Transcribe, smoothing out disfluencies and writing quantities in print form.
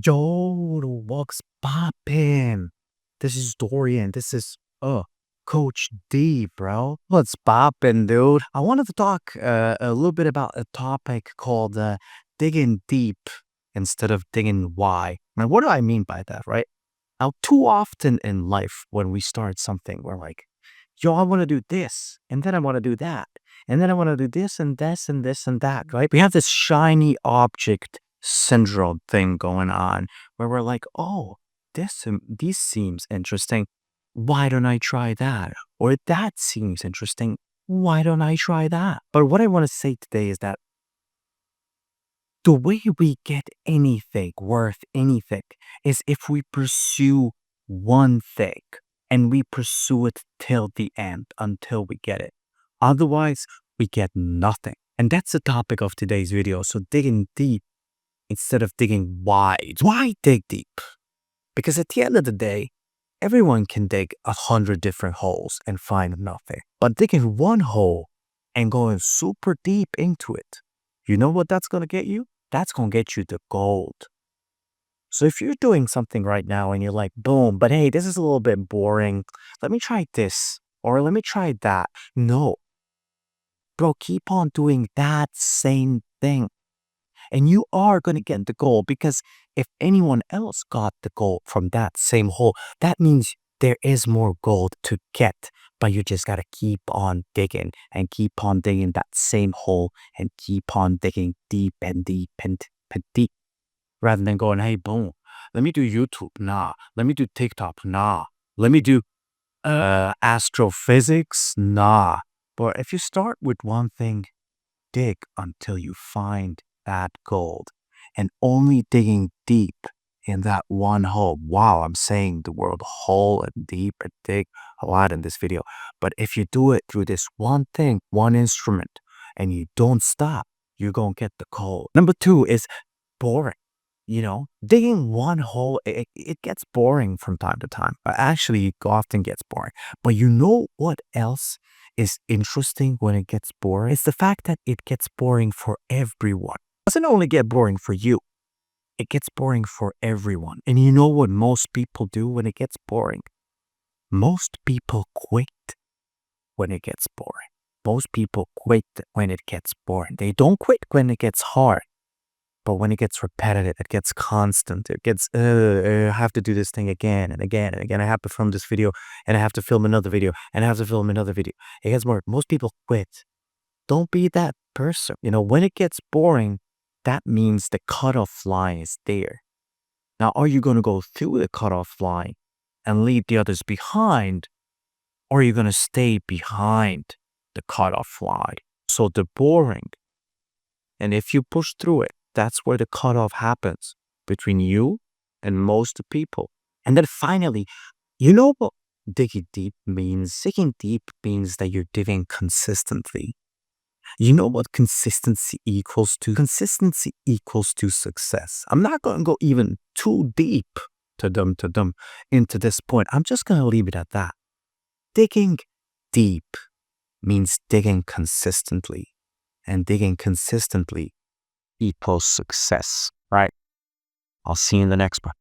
Yo, what's poppin'? This is Dorian. This is Coach D, bro. What's poppin', dude? I wanted to talk a little bit about a topic called digging deep instead of digging why. Now, what do I mean by that, right? Now, too often in life, when we start something, we're like, yo, I want to do this, and then I want to do that, and then I want to do this and this and this and that, right? We have this shiny object syndrome thing going on where we're like, oh, this seems interesting. Why don't I try that? Or that seems interesting. Why don't I try that? But what I want to say today is that the way we get anything worth anything is if we pursue one thing and we pursue it till the end until we get it. Otherwise, we get nothing. And that's the topic of today's video. So digging deep instead of digging wide. Why dig deep? Because at the end of the day, everyone can dig 100 different holes and find nothing. But digging one hole and going super deep into it, you know what that's going to get you? That's going to get you the gold. So if you're doing something right now and you're like, boom, but hey, this is a little bit boring. Let me try this or let me try that. No, bro, keep on doing that same thing. And you are going to get the gold because if anyone else got the gold from that same hole, that means there is more gold to get. But you just got to keep on digging and keep on digging that same hole and keep on digging deep and deep and deep. Rather than going, hey, boom, let me do YouTube. Nah. Let me do TikTok. Nah. Let me do astrophysics. Nah. But if you start with one thing, dig until you find that gold and only digging deep in that one hole. Wow, I'm saying the word hole and deep and dig a lot in this video. But if you do it through this one thing, one instrument, and you don't stop, you're going to get the gold. Number two is boring. You know, digging one hole, it gets boring from time to time. Actually, it often gets boring. But you know what else is interesting when it gets boring? It's the fact that it gets boring for everyone. It doesn't only get boring for you, it gets boring for everyone. And you know what most people do when it gets boring? Most people quit when it gets boring. Most people quit when it gets boring. They don't quit when it gets hard. But when it gets repetitive, it gets constant, it gets, I have to do this thing again and again and again. I have to film this video and I have to film another video and I have to film another video. It gets more. Most people quit. Don't be that person. You know, when it gets boring, that means the cutoff line is there. Now, are you going to go through the cutoff line and leave the others behind? Or are you going to stay behind the cutoff line? So the boring. And if you push through it, that's where the cutoff happens between you and most people. And then finally, you know what digging deep means? Digging deep means that you're digging consistently. You know what consistency equals to? Consistency equals to success. I'm not going to go even too deep into this point. I'm just going to leave it at that. Digging deep means digging consistently. And digging consistently equals success, right? I'll see you in the next one.